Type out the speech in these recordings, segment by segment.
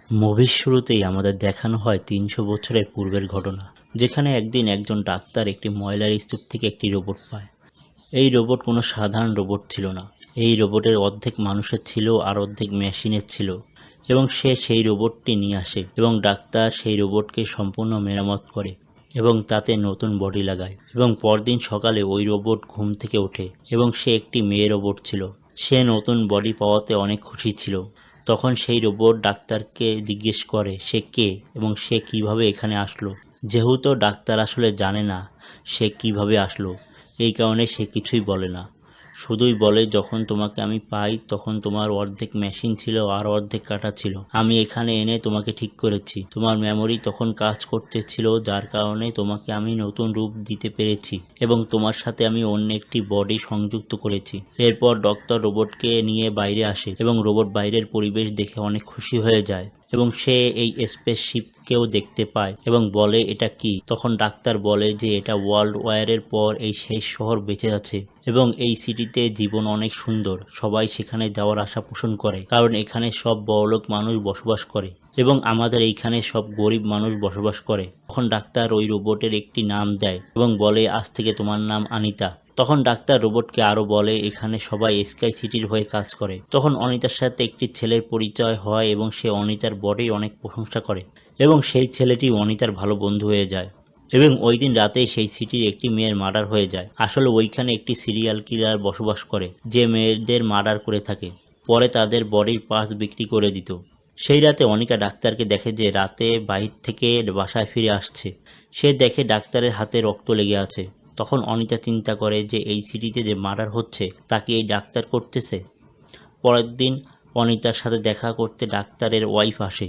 মুভির শুরুতেই আমাদের দেখানো হয় ৩০০ বছরের পূর্বের ঘটনা, যেখানে একদিন একজন ডাক্তার একটি ময়লার স্তূপ থেকে একটি রোবট পায়। এই রোবট কোনো সাধারণ রোবট ছিল না। এই রোবটের অর্ধেক মানুষের ছিল আর অর্ধেক মেশিনের ছিল। এবং সে সেই রোবটটি নিয়ে আসে এবং ডাক্তার সেই রোবটকে সম্পূর্ণ মেরামত করে এবং তাতে নতুন বডি লাগায়। এবং পরদিন সকালে ওই রোবট ঘুম থেকে ওঠে এবং সে একটি মেয়ে রোবট ছিল। সে নতুন বডি পাওয়াতে অনেক খুশি ছিল। তখন সেই রোবট ডাক্তারকে জিজ্ঞেস করে সে কে এবং সে কিভাবে এখানে আসলো। যেহেতু ডাক্তার আসলে জানে না সে কিভাবে আসলো, এই কারণে সে কিছুই বলে না। শুধুই বলে, যখন তোমাকে আমি পাই তখন তোমার অর্ধেক মেশিন ছিল আর অর্ধেক কাটা ছিল। আমি এখানে এনে তোমাকে ঠিক করেছি। তোমার মেমোরি তখন কাজ করতেছিল, যার কারণে তোমাকে আমি নতুন রূপ দিতে পেরেছি এবং তোমার সাথে আমি অন্য একটি বডি সংযুক্ত করেছি। এরপর ডক্টর রোবটকে নিয়ে বাইরে আসে এবং রোবট বাইরের পরিবেশ দেখে অনেক খুশি হয়ে যায় এবং সে এই স্পেসশিপকেও দেখতে পায় এবং বলে এটা কি। তখন ডাক্তার বলে যে এটা ওয়ার্ল্ড ওয়ারের পর এই শেষ শহর বেঁচে আছে এবং এই সিটিতে জীবন অনেক সুন্দর। সবাই সেখানে যাওয়ার আশা পোষণ করে, কারণ এখানে সব বড়লোক মানুষ বসবাস করে এবং আমাদের এইখানে সব গরিব মানুষ বসবাস করে। তখন ডাক্তার ওই রোবটের একটি নাম দেয় এবং বলে, আজ থেকে তোমার নাম আনিতা। তখন ডাক্তার রোবটকে আরও বলে এখানে সবাই স্কাই সিটির হয়ে কাজ করে। তখন অনিতার সাথে একটি ছেলের পরিচয় হয় এবং সে অনিতার বডি অনেক প্রশংসা করে এবং সেই ছেলেটি অনিতার ভালো বন্ধু হয়ে যায়। এবং ওই দিন রাতেই সেই সিটির একটি মেয়ের মার্ডার হয়ে যায়। আসলে ওইখানে একটি সিরিয়াল কিলার বসবাস করে যে মেয়েদের মার্ডার করে থাকে, পরে তাদের বডির পার্টস বিক্রি করে দিত। সেই রাতে অনিকা ডাক্তারকে দেখে যে রাতে বাইরে থেকে বাসায় ফিরে আসছে। সে দেখে ডাক্তারের হাতে রক্ত লেগে আছে। তখন অনিতা চিন্তা করে যে এই সিটিতে যে মার্ডার হচ্ছে তাকে এই ডাক্তার করতেছে। পরের দিন অনিতার সাথে দেখা করতে ডাক্তারের ওয়াইফ আসে।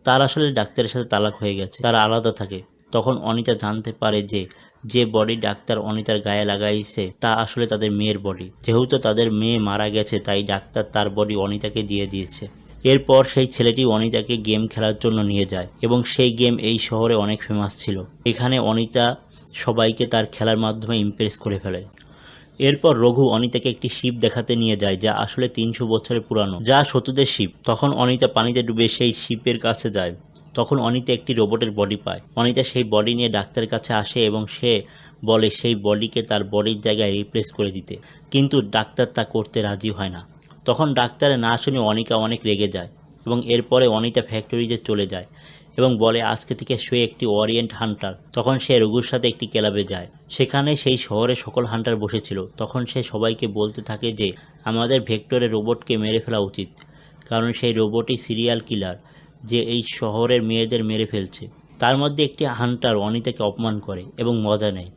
তার আসলে ডাক্তারের সাথে তালাক হয়ে গেছে, তারা আলাদা থাকে। তখন অনিতা জানতে পারে যে যে বডি ডাক্তার অনিতার গায়ে লাগাইছে তা আসলে তাদের মেয়ের বডি। যেহেতু তাদের মেয়ে মারা গেছে তাই ডাক্তার তার বডি অনিতাকে দিয়ে দিয়েছে। এরপর সেই ছেলেটি অনিতাকে গেম খেলার জন্য নিয়ে যায় এবং সেই গেম এই শহরে অনেক ফেমাস ছিল। এখানে অনিতা সবাইকে তার খেলার মাধ্যমে ইমপ্রেস করে ফেলে। এরপর রঘু অনিতাকে একটি শিপ দেখাতে নিয়ে যায় যা আসলে ৩০০ বছরের পুরানো, যা সতুদের শিপ। তখন অনিতা পানিতে ডুবে সেই শিপের কাছে যায়। তখন অনিতা একটি রোবটের বডি পায়। অনিতা সেই বডি নিয়ে ডাক্তারের কাছে আসে এবং সে বলে সেই বডিকে তার বডির জায়গায় রিপ্লেস করে দিতে, কিন্তু ডাক্তার তা করতে রাজি হয় না। তখন ডাক্তারের না শুনে অনিকা অনেক রেগে যায় এবং এরপরে অনিতা ফ্যাক্টরিতে চলে যায় এবং বলে আজকে থেকে সে একটি ওরিয়েন্ট হান্টার। তখন সে রঘুর সাথে একটি ক্লাবে যায়। সেখানে সেই শহরে সকল হান্টার বসেছিল। তখন সে সবাইকে বলতে থাকে যে আমাদের ভেক্টরের রোবটকে মেরে ফেলা উচিত, কারণ সেই রোবটই সিরিয়াল কিলার যে এই শহরের মেয়েদের মেরে ফেলছে। তার মধ্যে একটি হান্টার অনিতাকে অপমান করে এবং মজা নেয়।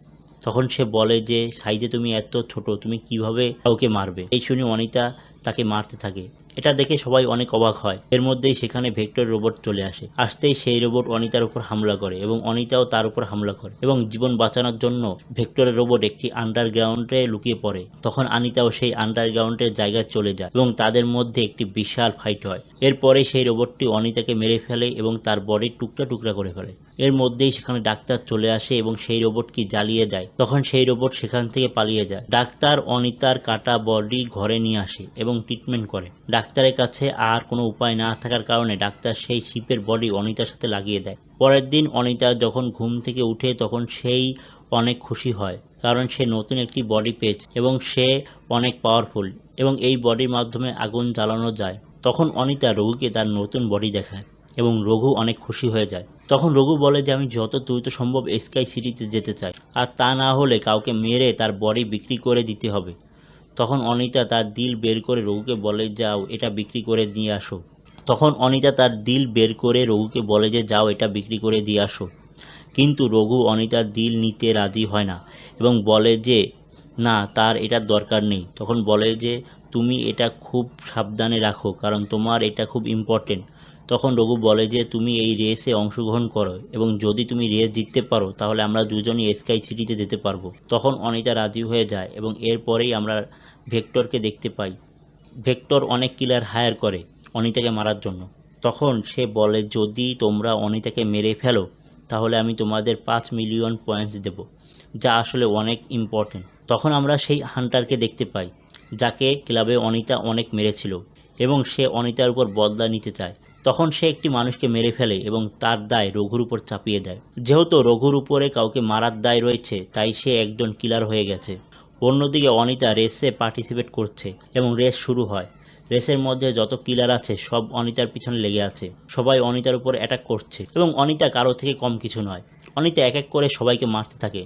তখন সে বলে যে সাইজে তুমি এত ছোট, তুমি কিভাবে কাউকে মারবে। এই শুনে অনিতা তাকে মারতে থাকে। এটা দেখে সবাই অনেক অবাক হয়। এর মধ্যেই সেখানে ভেক্টর রোবট চলে আসে। আসতেই সেই রোবট অনিতার উপর হামলা করে এবং অনিতাও তার উপর হামলা করে এবং জীবন বাঁচানোর জন্য ভেক্টরের রোবট একটি আন্ডারগ্রাউন্ডে লুকিয়ে পড়ে। তখন আনিতাও সেই আন্ডারগ্রাউন্ডের জায়গায় চলে যায় এবং তাদের মধ্যে একটি বিশাল ফাইট হয়। এরপরে সেই রোবটটি অনিতাকে মেরে ফেলে এবং তার বডি টুকরা টুকরা করে ফেলে। এর মধ্যেই সেখানে ডাক্তার চলে আসে এবং সেই রোবটকে জ্বালিয়ে দেয়। তখন সেই রোবট সেখান থেকে পালিয়ে যায়। ডাক্তার অনিতার কাটা বডি ঘরে নিয়ে আসে এবং ট্রিটমেন্ট করে। ডাক্তারের কাছে আর কোনো উপায় না থাকার কারণে ডাক্তার সেই শিপের বডি অনিতার সাথে লাগিয়ে দেয়। পরের দিন অনিতা যখন ঘুম থেকে উঠে তখন সেই অনেক খুশি হয়, কারণ সে নতুন একটি বডি পেয়েছে এবং সে অনেক পাওয়ারফুল এবং এই বডির মাধ্যমে আগুন জ্বালানো যায়। তখন অনিতা রঘুকে তার নতুন বডি দেখায় এবং রঘু অনেক খুশি হয়ে যায়। তখন রঘু বলে যে আমি যত দ্রুত সম্ভব স্কাই সিটিতে যেতে চাই, আর তা না হলে কাউকে মেরে তার বডি বিক্রি করে দিতে হবে। তখন অনিতা তার দিল বের করে রঘুকে বলে যাও এটা বিক্রি করে দিয়ে আসো। তখন অনিতা তার দিল বের করে রঘুকে বলে যে যাও এটা বিক্রি করে দিয়ে আসো। কিন্তু রঘু অনিতার দিল নিতে রাজি হয় না এবং বলে যে না, তার এটার দরকার নেই। তখন বলে যে তুমি এটা খুব সাবধানে রাখো, কারণ তোমার এটা খুব ইম্পর্টেন্ট। তখন রঘু বলে যে তুমি এই রেসে অংশগ্রহণ করো এবং যদি তুমি রেস জিততে পারো তাহলে আমরা দুজনই স্কাই সিটিতে যেতে পারবো। তখন অনিতা রাজি হয়ে যায় এবং এরপরেই আমরা ভেক্টরকে দেখতে পাই। ভেক্টর অনেক কিলার হায়ার করে অনিতাকে মারার জন্য। তখন সে বলে যদি তোমরা অনিতাকে মেরে ফেলো তাহলে আমি তোমাদের 5 মিলিয়ন পয়েন্টস দেব, যা আসলে অনেক ইম্পর্টেন্ট। তখন আমরা সেই হান্টারকে দেখতে পাই যাকে ক্লাবে অনিতা অনেক মেরেছিল এবং সে অনিতার উপর বদলা নিতে চায়। তখন সে একটি মানুষকে মেরে ফেলে এবং তার দায় রঘুর উপর চাপিয়ে দেয়। যেহেতু রঘুর উপরে কাউকে মারার দায় রয়েছে, তাই সে একজন কিলার হয়ে গেছে। অন্যদিকে অনিতা রেসে পার্টিসিপেট করছে এবং রেস শুরু হয়। রেসের মধ্যে যত কিলার আছে সব অনিতার পিছনে লেগে আছে। সবাই অনিতার উপর অ্যাটাক করছে এবং অনিতা কারো থেকে কম কিছু নয়। অনিতা এক এক করে সবাইকে মারতে থাকে।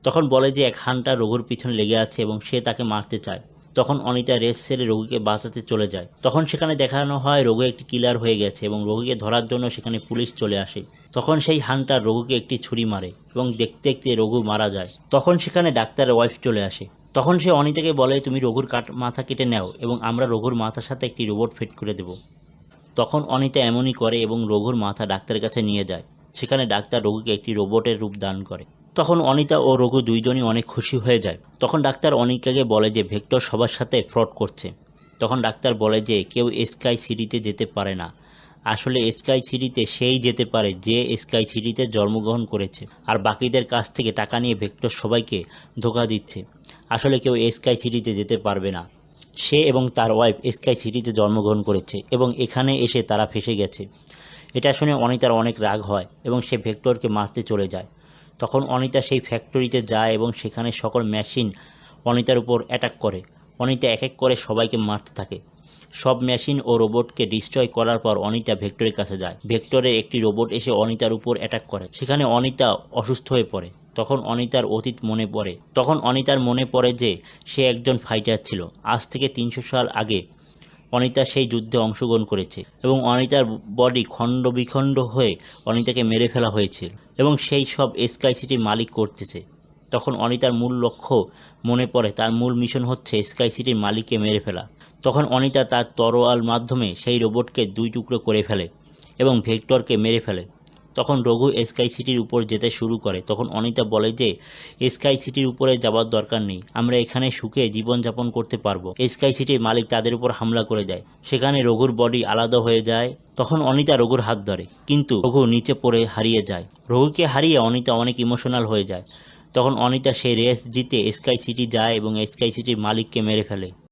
তখন বলে যে এক হান্টার রঘুর পিছনে লেগে আছে এবং সে তাকে মারতে চায়। তখন অনিতা রেস ছেড়ে রঘুকে বাঁচাতে চলে যায়। তখন সেখানে দেখানো হয় রঘু একটি কিলার হয়ে গেছে এবং রঘুকে ধরার জন্য সেখানে পুলিশ চলে আসে। তখন সেই হান্টার রঘুকে একটি ছুরি মারে এবং দেখতে দেখতে রঘু মারা যায়। তখন সেখানে ডাক্তারের ওয়াইফ চলে আসে। তখন সে অনিতাকে বলে, তুমি রঘুর মাথা কেটে নাও এবং আমরা রঘুর মাথার সাথে একটি রোবট ফিট করে দেব। তখন অনিতা এমনই করে এবং রঘুর মাথা ডাক্তারের কাছে নিয়ে যায়। সেখানে ডাক্তার রঘুকে একটি রোবটের রূপ দান করে। তখন অনিতা ও রঘু দুইজনই অনেক খুশি হয়ে যায়। তখন ডাক্তার অনিকাকে বলে যে ভেক্টর সবার সাথে ফ্রড করছে। তখন ডাক্তার বলে যে কেউ স্কাই সিটিতে যেতে পারে না। আসলে স্কাই সিটিতে সেই যেতে পারে যে স্কাই সিটিতে জন্মগ্রহণ করেছে, আর বাকিদের কাছ থেকে টাকা নিয়ে ভেক্টর সবাইকে ধোঁকা দিচ্ছে। আসলে কেউ স্কাই সিটিতে যেতে পারবে না। সে এবং তার ওয়াইফ স্কাই সিটিতে জন্মগ্রহণ করেছে এবং এখানে এসে তারা ফেঁসে গেছে। এটা শুনে অনিতার অনেক রাগ হয় এবং সে ভেক্টরকে মারতে চলে যায়। তখন অনিতা সেই ফ্যাক্টরিতে যায় এবং সেখানে সকল মেশিন অনিতার উপর অ্যাটাক করে। অনিতা এক এক করে সবাইকে মারতে থাকে। সব মেশিন ও রোবটকে ডিস্ট্রয় করার পর অনিতা ভেক্টরের কাছে যায়। ভেক্টরের একটি রোবট এসে অনিতার উপর অ্যাটাক করে। সেখানে অনিতা অসুস্থ হয়ে পড়ে। তখন অনিতার অতীত মনে পড়ে। তখন অনিতার মনে পড়ে যে সে একজন ফাইটার ছিল। আজ থেকে 300 সাল আগে অনিতা সেই যুদ্ধে অংশগ্রহণ করেছে এবং অনিতার বডি খণ্ড বিখণ্ড হয়ে অনিতাকে মেরে ফেলা হয়েছিল এবং সেই সব স্কাই সিটির মালিক করতেছে। তখন অনিতার মূল লক্ষ্য মনে পড়ে। তার মূল মিশন হচ্ছে স্কাই সিটির মালিককে মেরে ফেলা। তখন অনিতা তার তরোয়াল মাধ্যমে সেই রোবটকে 2 টুকরো করে ফেলে এবং ভেক্টরকে মেরে ফেলে। তখন রঘু স্কাই সিটির উপর যেতে শুরু করে। তখন অনিতা বলে যে স্কাই সিটির উপরে যাওয়ার দরকার নেই, আমরা এখানে সুখে জীবনযাপন করতে পারবো। স্কাই সিটির মালিক তাদের উপর হামলা করে দেয়। সেখানে রঘুর বডি আলাদা হয়ে যায়। তখন অনিতা রঘুর হাত ধরে, কিন্তু রঘু নিচে পড়ে হারিয়ে যায়। রঘুকে হারিয়ে অনিতা অনেক ইমোশনাল হয়ে যায়। তখন অনিতা সেই রেস জিতে স্কাই সিটি যায় এবং স্কাই সিটির মালিককে মেরে ফেলে।